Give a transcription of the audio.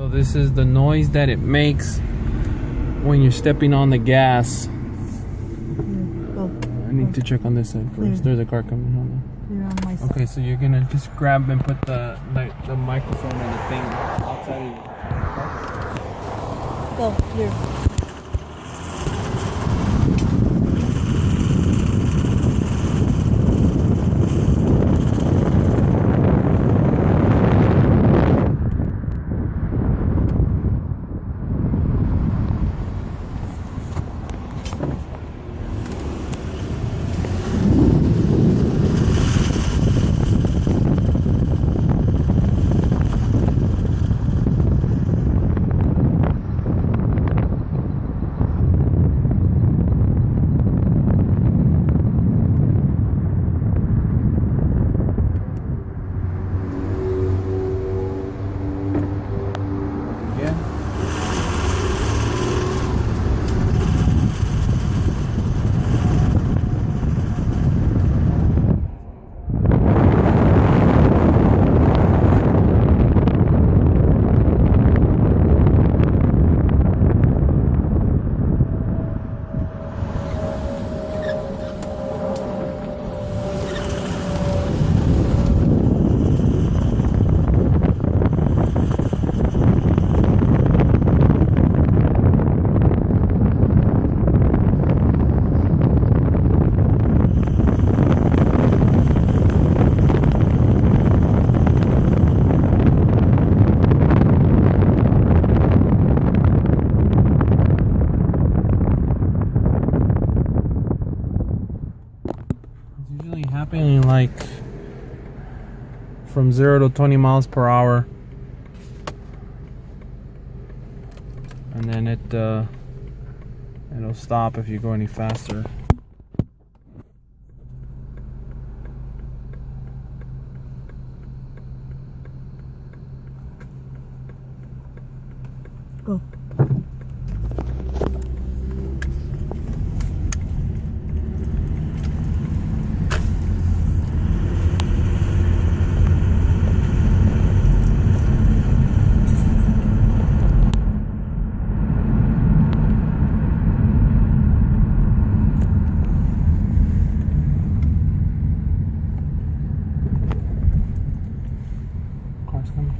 this is the noise that it makes when you're stepping on the gas. I need to check on this side first. There's a car coming on. You're on my side. Okay, so you're gonna just grab and put the microphone and the thing outside of you. Go, here. Happening like from 0 to 20 miles per hour, and then it'll stop if you go any faster. Go. Car's coming.